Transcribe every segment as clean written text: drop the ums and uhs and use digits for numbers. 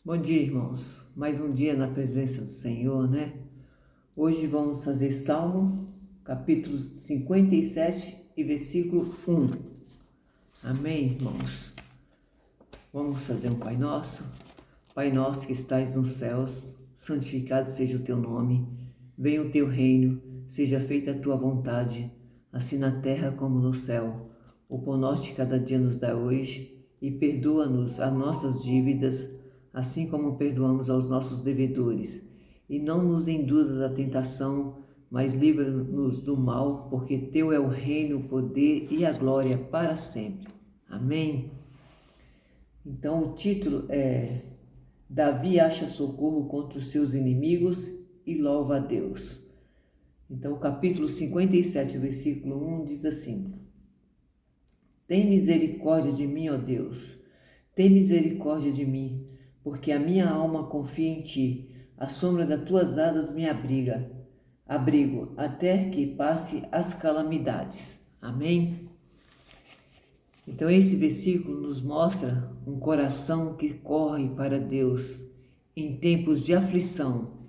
Bom dia, irmãos. Mais um dia na presença do Senhor, né? Hoje vamos fazer Salmo, capítulo 57 e versículo 1. Amém, irmãos? Vamos fazer um Pai Nosso. Pai nosso que estais nos céus, santificado seja o teu nome. Venha o teu reino, seja feita a tua vontade, assim na terra como no céu. O pão nosso de cada dia nos dá hoje e perdoa-nos as nossas dívidas, assim como perdoamos aos nossos devedores. E não nos induzas à tentação, mas livra-nos do mal, porque teu é o reino, o poder e a glória para sempre. Amém? Então o título é Davi acha socorro contra os seus inimigos e louva a Deus. Então o capítulo 57, versículo 1 diz assim: Tem misericórdia de mim, ó Deus, tem misericórdia de mim, porque a minha alma confia em ti, a sombra das tuas asas me abrigo até que passe as calamidades. Amém? Então esse versículo nos mostra um coração que corre para Deus em tempos de aflição.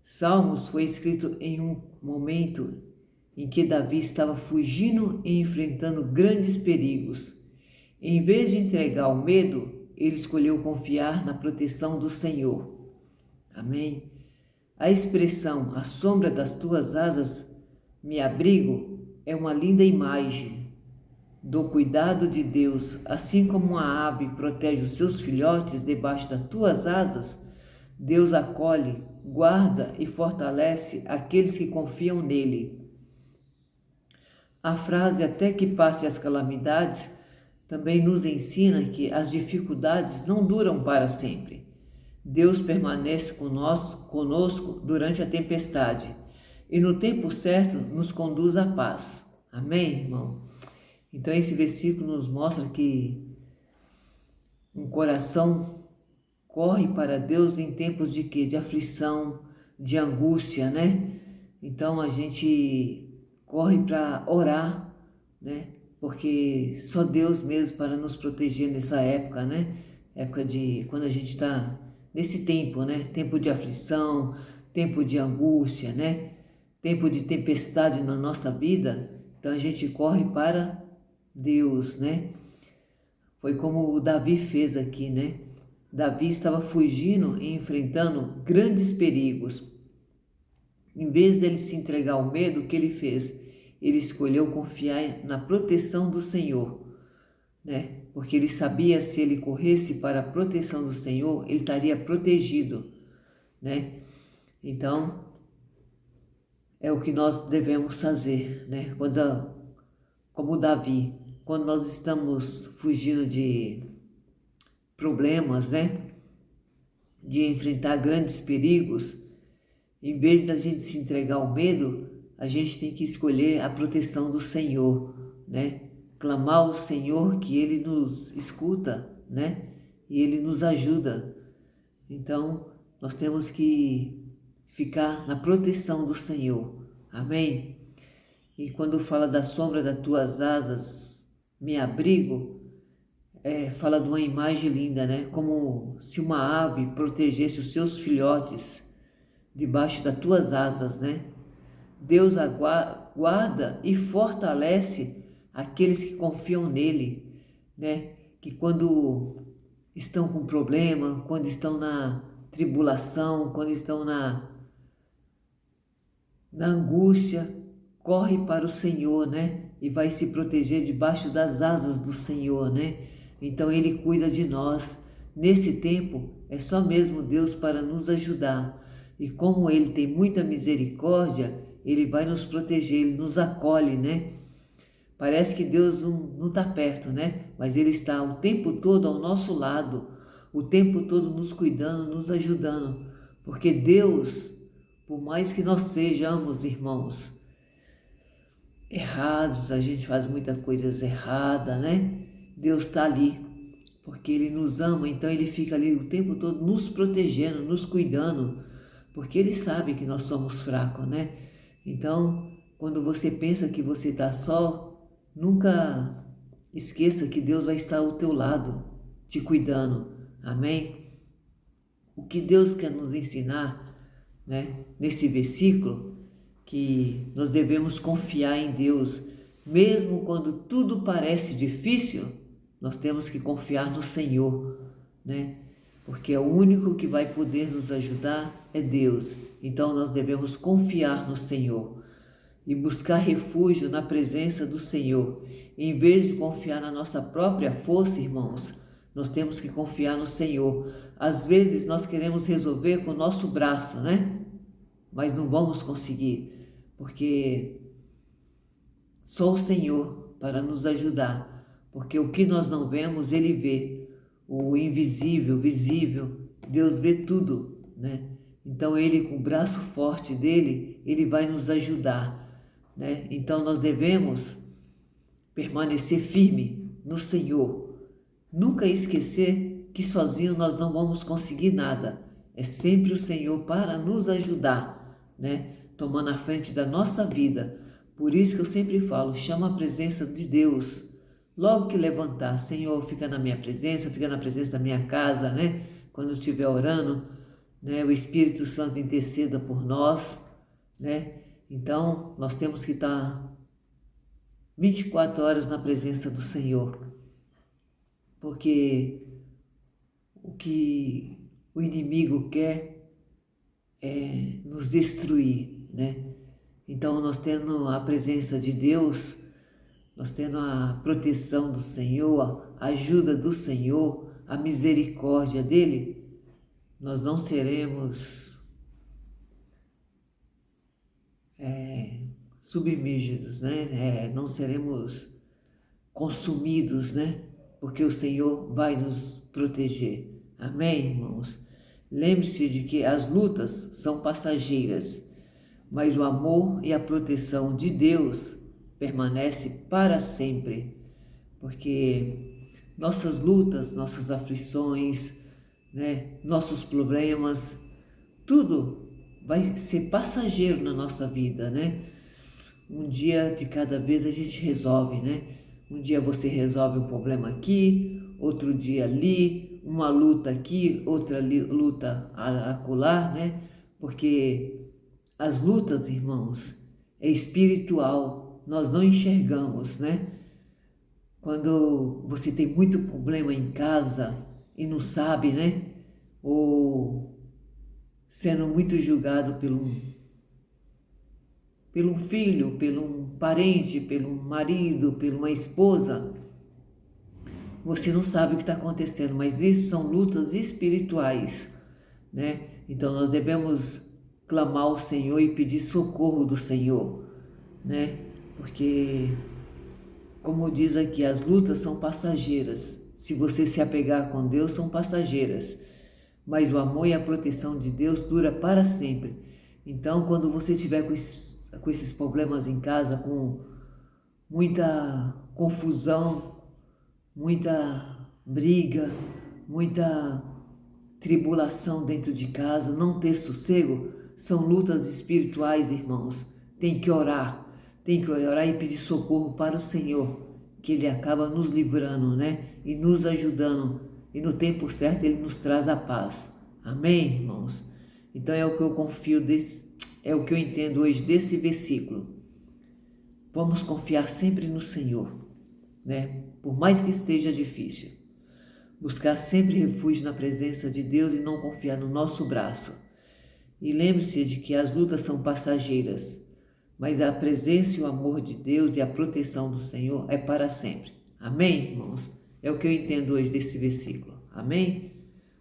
Salmos foi escrito em um momento em que Davi estava fugindo e enfrentando grandes perigos. Em vez de entregar ao medo, ele escolheu confiar na proteção do Senhor. Amém? A expressão "a sombra das tuas asas me abrigo" é uma linda imagem do cuidado de Deus. Assim como uma ave protege os seus filhotes debaixo das tuas asas, Deus acolhe, guarda e fortalece aqueles que confiam nele. A frase "até que passe as calamidades" também nos ensina que as dificuldades não duram para sempre. Deus permanece conosco durante a tempestade e no tempo certo nos conduz à paz. Amém, irmão? Então esse versículo nos mostra que um coração corre para Deus em tempos de quê? De aflição, de angústia, né? Então a gente corre para orar, né? Porque só Deus mesmo para nos proteger nessa época, né? Época de quando a gente está nesse tempo, né? Tempo de aflição, tempo de angústia, né? Tempo de tempestade na nossa vida. Então a gente corre para Deus, né? Foi como o Davi fez aqui, né? Davi estava fugindo e enfrentando grandes perigos. Em vez dele se entregar ao medo, o que ele fez? Ele escolheu confiar na proteção do Senhor, né? Porque ele sabia se ele corresse para a proteção do Senhor, ele estaria protegido, né? Então, é o que nós devemos fazer, né? Como Davi, quando nós estamos fugindo de problemas, né? De enfrentar grandes perigos, em vez da gente se entregar ao medo, a gente tem que escolher a proteção do Senhor, né? Clamar ao Senhor que Ele nos escuta, né? E Ele nos ajuda. Então, nós temos que ficar na proteção do Senhor. Amém? E quando fala da sombra das tuas asas, me abrigo, fala de uma imagem linda, né? Como se uma ave protegesse os seus filhotes debaixo das tuas asas, né? Deus guarda e fortalece aqueles que confiam nele, né? Que quando estão com problema, quando estão na tribulação, quando estão na angústia, corre para o Senhor, né? E vai se proteger debaixo das asas do Senhor, né? Então Ele cuida de nós. Nesse tempo, é só mesmo Deus para nos ajudar. E como Ele tem muita misericórdia, Ele vai nos proteger, Ele nos acolhe, né? Parece que Deus não está perto, né? Mas Ele está o tempo todo ao nosso lado, o tempo todo nos cuidando, nos ajudando. Porque Deus, por mais que nós sejamos, irmãos, errados, a gente faz muitas coisas erradas, né? Deus está ali, porque Ele nos ama, então Ele fica ali o tempo todo nos protegendo, nos cuidando, porque Ele sabe que nós somos fracos, né? Então, quando você pensa que você está só, nunca esqueça que Deus vai estar ao teu lado, te cuidando. Amém? o que Deus quer nos ensinar, né, nesse versículo, que nós devemos confiar em Deus, mesmo quando tudo parece difícil, nós temos que confiar no Senhor, né? Porque é o único que vai poder nos ajudar é Deus. Então nós devemos confiar no Senhor e buscar refúgio na presença do Senhor. Em vez de confiar na nossa própria força, irmãos, nós temos que confiar no Senhor. Às vezes nós queremos resolver com o nosso braço, né? Mas não vamos conseguir, porque só o Senhor para nos ajudar, porque o que nós não vemos, Ele vê. O invisível, visível, Deus vê tudo, né? Então Ele, com o braço forte dele, Ele vai nos ajudar, né? Então nós devemos permanecer firme no Senhor. Nunca esquecer que sozinho nós não vamos conseguir nada. É sempre o Senhor para nos ajudar, né? Tomando a frente da nossa vida. Por isso que eu sempre falo, chama a presença de Deus. Logo que levantar, Senhor, fica na minha presença, fica na presença da minha casa, né? Quando estiver orando, né? O Espírito Santo interceda por nós, né? Então, nós temos que estar 24 horas na presença do Senhor. Porque o que o inimigo quer é nos destruir, né? Então, nós tendo a presença de Deus, nós tendo a proteção do Senhor, a ajuda do Senhor, a misericórdia dEle, nós não seremos submergidos, né? Não seremos consumidos, né? Porque o Senhor vai nos proteger. Amém, irmãos? Lembre-se de que as lutas são passageiras, mas o amor e a proteção de Deus permanece para sempre, porque nossas lutas, nossas aflições, né, nossos problemas, tudo vai ser passageiro na nossa vida, né? Um dia de cada vez a gente resolve, né? Um dia você resolve um problema aqui, outro dia ali, uma luta aqui, outra luta acolá, né? Porque as lutas, irmãos, é espiritual, nós não enxergamos, né? Quando você tem muito problema em casa e não sabe, né? Ou sendo muito julgado pelo um filho, pelo um parente, pelo um marido, pela uma esposa, você não sabe o que está acontecendo, mas isso são lutas espirituais, né? Então nós devemos clamar ao Senhor e pedir socorro do Senhor, né? Porque, como diz aqui, as lutas são passageiras. Se você se apegar com Deus, são passageiras. Mas o amor e a proteção de Deus dura para sempre. Então, quando você estiver com esses problemas em casa, com muita confusão, muita briga, muita tribulação dentro de casa, não ter sossego, são lutas espirituais, irmãos. Tem que orar e pedir socorro para o Senhor, que Ele acaba nos livrando, né? E nos ajudando, e no tempo certo Ele nos traz a paz. Amém, irmãos? Então é o que eu confio é o que eu entendo hoje desse versículo. Vamos confiar sempre no Senhor, né? Por mais que esteja difícil. Buscar sempre refúgio na presença de Deus e não confiar no nosso braço. E lembre-se de que as lutas são passageiras, mas a presença e o amor de Deus e a proteção do Senhor é para sempre. Amém, irmãos? É o que eu entendo hoje desse versículo. Amém?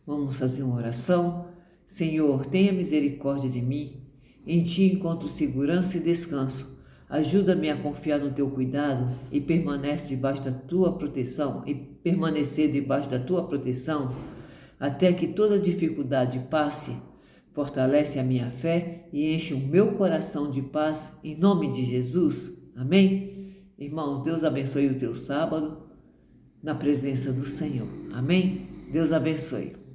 Vamos fazer uma oração. Senhor, tenha misericórdia de mim. Em Ti encontro segurança e descanso. Ajuda-me a confiar no Teu cuidado e permanecer debaixo da Tua proteção até que toda dificuldade passe. Fortalece a minha fé e enche o meu coração de paz em nome de Jesus. Amém? Irmãos, Deus abençoe o teu sábado na presença do Senhor. Amém? Deus abençoe.